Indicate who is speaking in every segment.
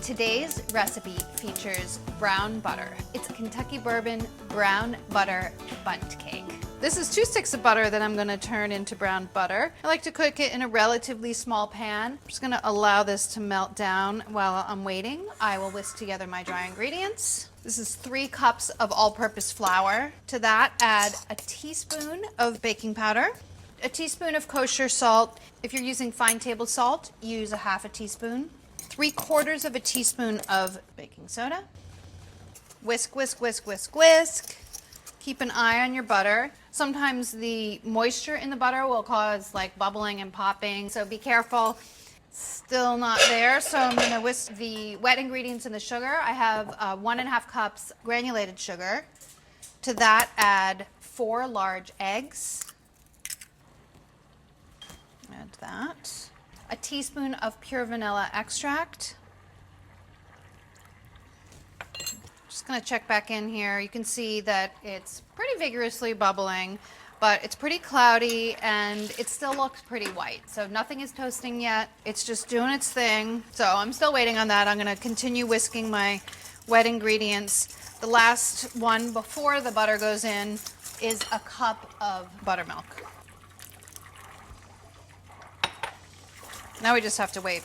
Speaker 1: Today's recipe features brown butter. It's a Kentucky bourbon brown butter bundt cake. This is 2 sticks of butter that I'm going to turn into brown butter. I like to cook it in a relatively small pan. I'm just going to allow this to melt down while I'm waiting. I will whisk together my dry ingredients. This is 3 cups of all-purpose flour. To that, add a teaspoon of baking powder, a teaspoon of kosher salt. If you're using fine table salt, use a half a teaspoon. 3/4 of a teaspoon of baking soda. Whisk, whisk, whisk, whisk, whisk. Keep an eye on your butter. Sometimes the moisture in the butter will cause like bubbling and popping, so be careful. Still not there, so I'm going to whisk the wet ingredients and the sugar. I have 1.5 cups granulated sugar. To that, add 4 large eggs. Add that. A teaspoon of pure vanilla extract. Just going to check back in here. You can see that it's pretty vigorously bubbling, but it's pretty cloudy and it still looks pretty white. So nothing is toasting yet. It's just doing its thing. So I'm still waiting on that. I'm going to continue whisking my wet ingredients. The last one before the butter goes in is a cup of buttermilk. Now we just have to wait.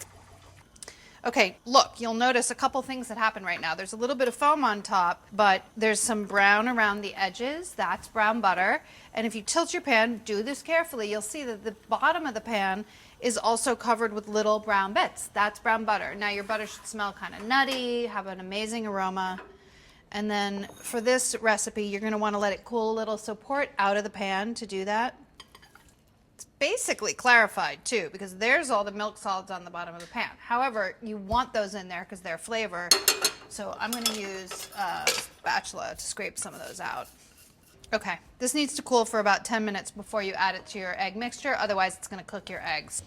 Speaker 1: Okay, look, you'll notice a couple things that happen right now. There's a little bit of foam on top, but there's some brown around the edges. That's brown butter. And if you tilt your pan, do this carefully, you'll see that the bottom of the pan is also covered with little brown bits. That's brown butter. Now your butter should smell kind of nutty, have an amazing aroma. And then for this recipe, you're going to want to let it cool a little, so pour it out of the pan to do that. It's basically clarified too, because there's all the milk solids on the bottom of the pan. However, you want those in there because they're flavor. So I'm going to use a spatula to scrape some of those out. Okay, this needs to cool for about 10 minutes before you add it to your egg mixture. Otherwise, it's going to cook your eggs.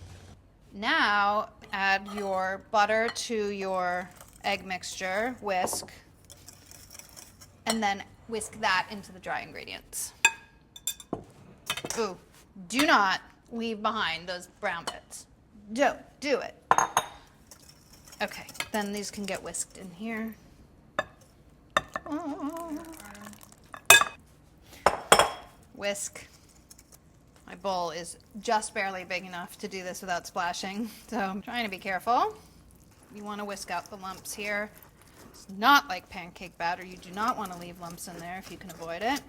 Speaker 1: Now, add your butter to your egg mixture, whisk, and then whisk that into the dry ingredients. Ooh. Do not leave behind those brown bits. Don't do it. Okay, then these can get whisked in here. Whisk. My bowl is just barely big enough to do this without splashing, so I'm trying to be careful. You want to whisk out the lumps here. It's not like pancake batter. You do not want to leave lumps in there if you can avoid it.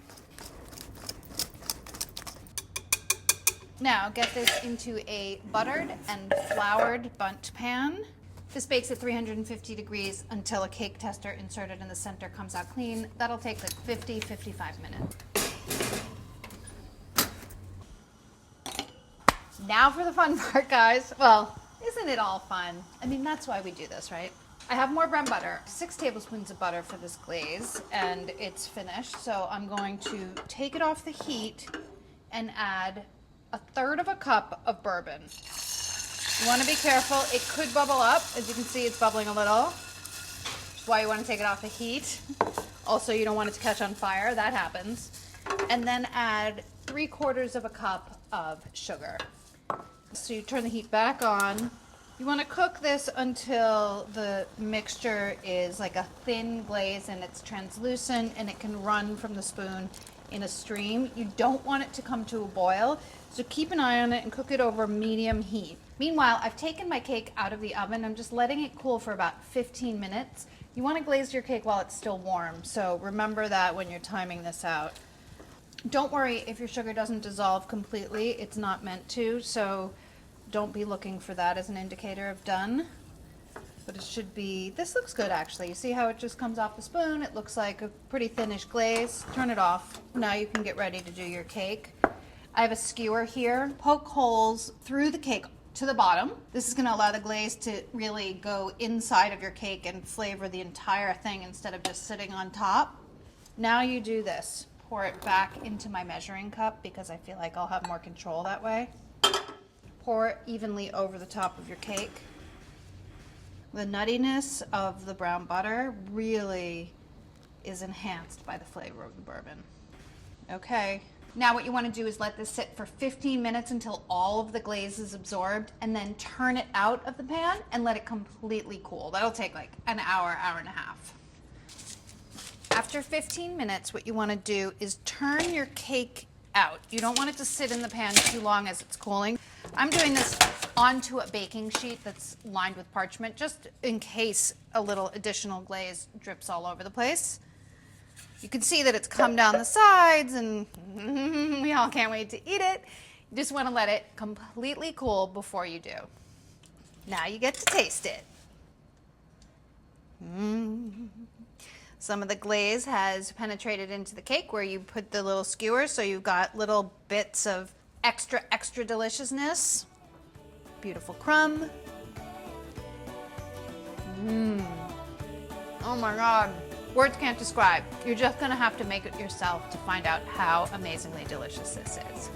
Speaker 1: Now get this into a buttered and floured bundt pan. This bakes at 350 degrees until a cake tester inserted in the center comes out clean. That'll take like 50-55 minutes. Now for the fun part, guys. Well, isn't it all fun? I mean, that's why we do this, right? I have more brown butter, 6 tablespoons of butter for this glaze, and it's finished. So I'm going to take it off the heat and add 1/3 cup of bourbon. You want to be careful. It could bubble up. As you can see, it's bubbling a little. That's why you want to take it off the heat. Also, you don't want it to catch on fire. That happens. And then add 3/4 cup of sugar. So you turn the heat back on. You want to cook this until the mixture is like a thin glaze and it's translucent and it can run from the spoon in a stream. You don't want it to come to a boil, so keep an eye on it and cook it over medium heat. Meanwhile, I've taken my cake out of the oven. I'm just letting it cool for about 15 minutes. You want to glaze your cake while it's still warm, so remember that when you're timing this out. Don't worry if your sugar doesn't dissolve completely. It's not meant to, so don't be looking for that as an indicator of done. But it should be, this looks good actually. You see how it just comes off the spoon? It looks like a pretty thinnish glaze. Turn it off. Now you can get ready to do your cake. I have a skewer here. Poke holes through the cake to the bottom. This is going to allow the glaze to really go inside of your cake and flavor the entire thing instead of just sitting on top. Now you do this. Pour it back into my measuring cup because I feel like I'll have more control that way. Pour it evenly over the top of your cake. The nuttiness of the brown butter really is enhanced by the flavor of the bourbon. Okay, Now what you want to do is let this sit for 15 minutes until all of the glaze is absorbed, and then turn it out of the pan and let it completely cool. That'll take like an hour, hour and a half. After 15 minutes, what you want to do is turn your cake out. You don't want it to sit in the pan too long as it's cooling. I'm doing this onto a baking sheet that's lined with parchment, just in case a little additional glaze drips all over the place. You can see that it's come down the sides, and we all can't wait to eat it. You just want to let it completely cool before you do. Now you get to taste it. Some of the glaze has penetrated into the cake where you put the little skewers, so you've got little bits of extra deliciousness. Beautiful crumb. Oh my God. Words can't describe. You're just gonna have to make it yourself to find out how amazingly delicious this is.